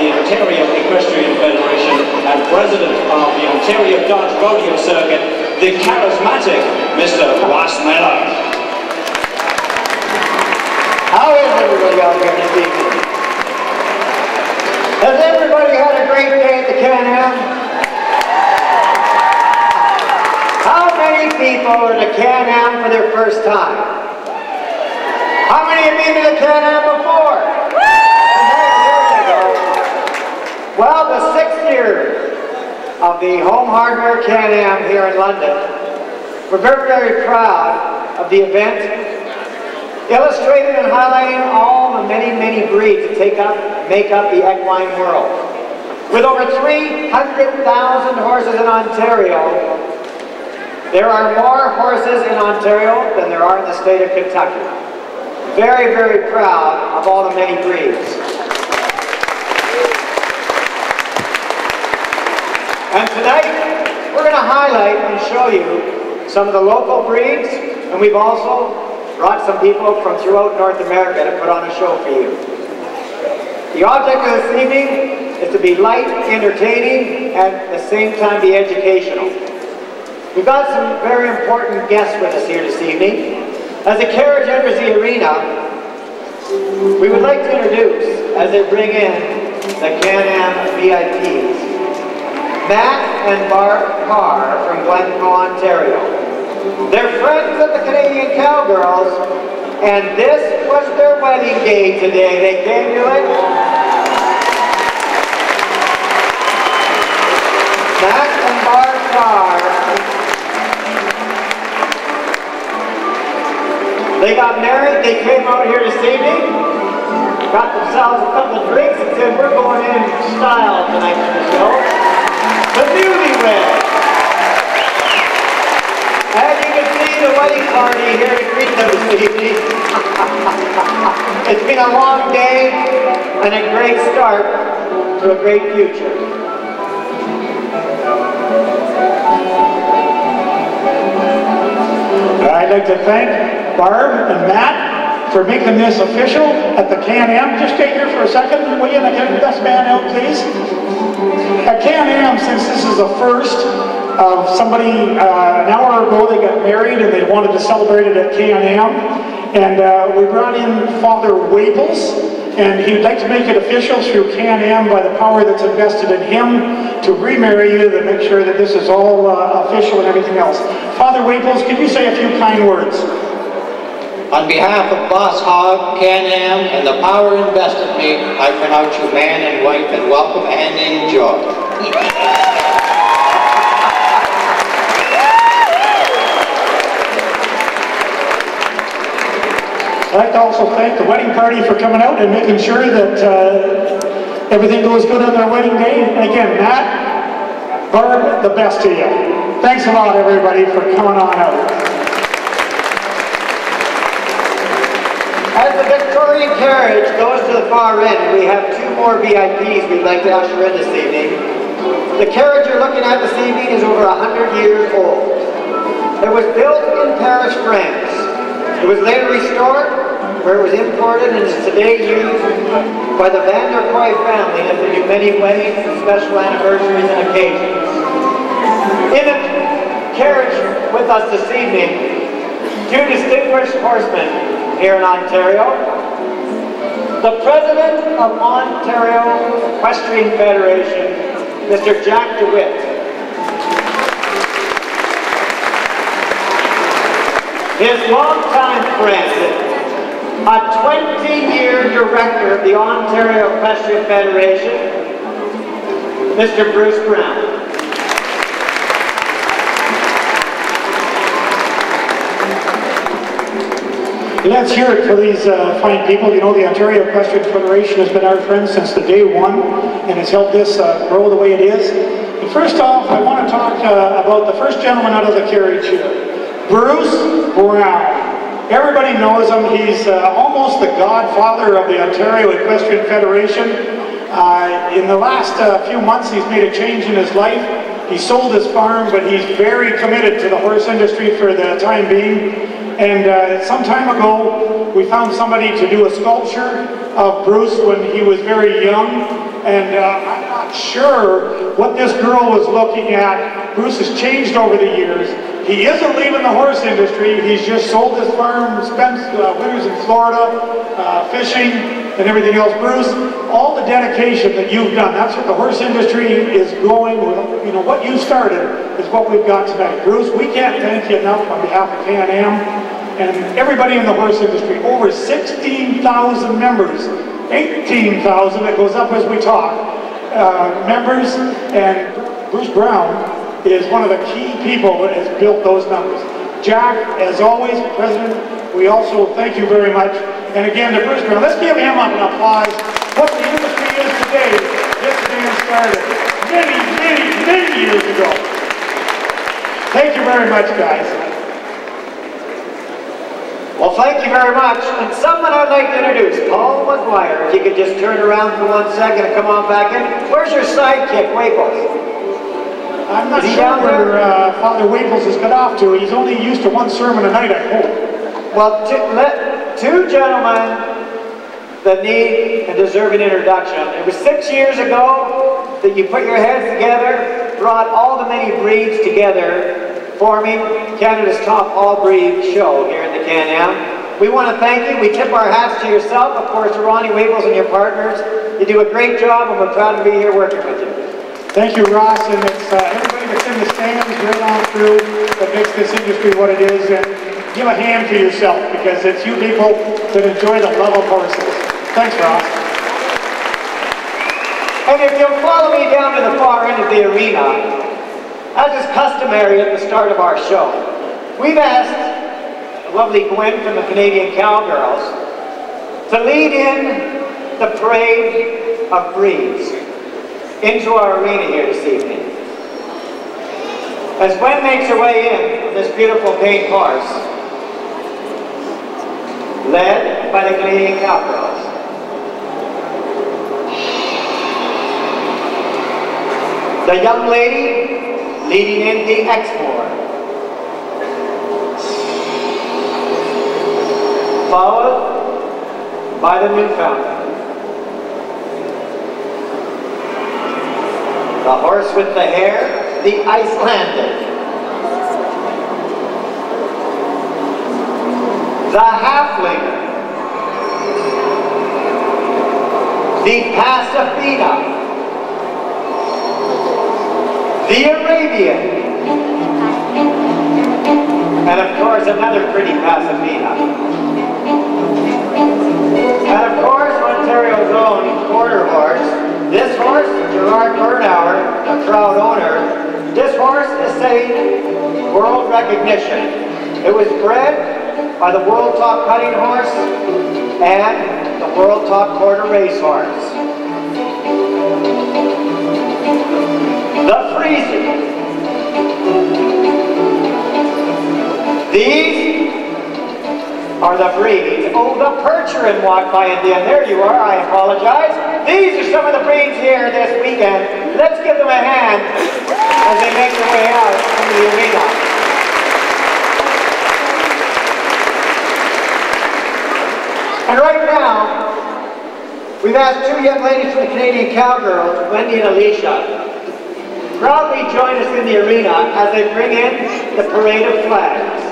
the Ontario Equestrian Federation and President of the Ontario Dodge Rodeo Circuit, the charismatic Mr. Ross Miller. How is everybody out here this evening? Has everybody had a great day at the Can-Am? How many people are at the Can-Am for their first time? How many have been to the Can-Am before? There you go. Well, the 6th year of the Home Hardware Can-Am here in London. We're very, very proud of the event, illustrating and highlighting all the many, many breeds that make up the equine world. With over 300,000 horses in Ontario, there are more horses in Ontario than there are in the state of Kentucky. Very, very proud of all the many breeds. And tonight, we're going to highlight and show you some of the local breeds, and we've also brought some people from throughout North America to put on a show for you. The object of this evening is to be light, entertaining, and at the same time be educational. We've got some very important guests with us here this evening. As the carriage enters the arena, we would like to introduce, as they bring in the Can-Am VIPs, Matt and Barb Carr from Glencoe, Ontario. They're friends of the Canadian Cowgirls, and this was their wedding day today. They came to it. Matt and Barb Carr. They got married, they came out here this evening, got themselves a couple of drinks and said, we're going in style tonight for the show. The newlyweds. As you can see, the wedding party here to greet them this evening. It's been a long day and a great start to a great future. I'd like to thank Barb and Matt for making this official at the Can-Am. Just stay here for a second, will you? And get the best man out, please. At Can-Am, since this is the first of somebody, an hour ago they got married and they wanted to celebrate it at Can-Am. And we brought in Father Waples, and he'd like to make it official through Can-Am by the power that's invested in him to remarry you, to make sure that this is all official and everything else. Father Waples, could you say a few kind words? On behalf of Boss Hogg, Can-Am, and the power invested in me, I pronounce you man and wife, and welcome and enjoy. I'd like to also thank the wedding party for coming out and making sure that everything goes good on their wedding day. And again, Matt, Barb, the best to you. Thanks a lot, everybody, for coming on out. As the Victorian carriage goes to the far end, we have two more VIPs we'd like to usher in this evening. The carriage you're looking at this evening is over 100 years old. It was built in Paris, France. It was later restored, where it was imported and is today used by the Van der Kooi family as they do many weddings and special anniversaries and occasions. In a carriage with us this evening, two distinguished horsemen here in Ontario. The President of Ontario Equestrian Federation, Mr. Jack DeWitt. His longtime friend, a 20-year director of the Ontario Equestrian Federation, Mr. Bruce Brown. Let's hear it for these fine people. You know, the Ontario Equestrian Federation has been our friend since the day one and has helped this grow the way it is. But first off, I want to talk about the first gentleman out of the carriage here, Bruce Brown. Everybody knows him. He's almost the godfather of the Ontario Equestrian Federation. In the last few months, he's made a change in his life. He sold his farm, but he's very committed to the horse industry for the time being. And some time ago, we found somebody to do a sculpture of Bruce when he was very young. and I'm not sure what this girl was looking at. Bruce has changed over the years. He isn't leaving the horse industry. He's just sold his farm, spent winters in Florida, fishing and everything else. Bruce, all the dedication that you've done, that's what the horse industry is going with. You know, what you started is what we've got tonight. Bruce, we can't thank you enough on behalf of Can-Am and everybody in the horse industry. Over 16,000 members, 18,000, it goes up as we talk, members, and Bruce Brown is one of the key people that has built those numbers. Jack, as always, President, we also thank you very much. And again, to Bruce Brown, let's give him up an applause. What the industry is today, this man started many, many, many years ago. Thank you very much, guys. Well, thank you very much. And someone I'd like to introduce, Paul McGuire. If you could just turn around for 1 second and come on back in. Where's your sidekick, Waples? I'm not sure where Father Waples has got off to. He's only used to one sermon a night, I hope. Well, two gentlemen that need and deserve an introduction. It was 6 years ago that you put your heads together, brought all the many breeds together, forming Canada's top all-breed show here in the Can-Am. We want to thank you. We tip our hats to yourself, of course, to Ronnie Waples and your partners. You do a great job, and we're proud to be here working with you. Thank you, Ross, and it's everybody that's in the stands right on through that makes this industry what it is. And give a hand to yourself, because it's you people that enjoy the love of horses. Thanks, Ross. And if you'll follow me down to the far end of the arena, as is customary at the start of our show, we've asked the lovely Gwen from the Canadian Cowgirls to lead in the parade of breeds into our arena here this evening. As Gwen makes her way in on this beautiful paint horse, led by the Canadian Cowgirls. The young lady leading in the Exmoor, followed by the Newfoundland. The horse with the hair, the Icelandic. The Halfling, the Pasifina, the Arabian, and of course another pretty Pasifina. And of course Ontario's own quarter horse. This horse, Gerard Bernauer, a proud owner, this horse is setting world recognition. It was bred by the World Top Cutting Horse and the World Top Quarter Racehorse. The Friesen. These are the breeds. Oh, the Percheron walked by at the end. There you are, I apologize. These are some of the breeds here this weekend. Let's give them a hand as they make their way out into the arena. And right now, we've asked two young ladies from the Canadian Cowgirls, Wendy and Alicia, proudly join us in the arena as they bring in the parade of flags.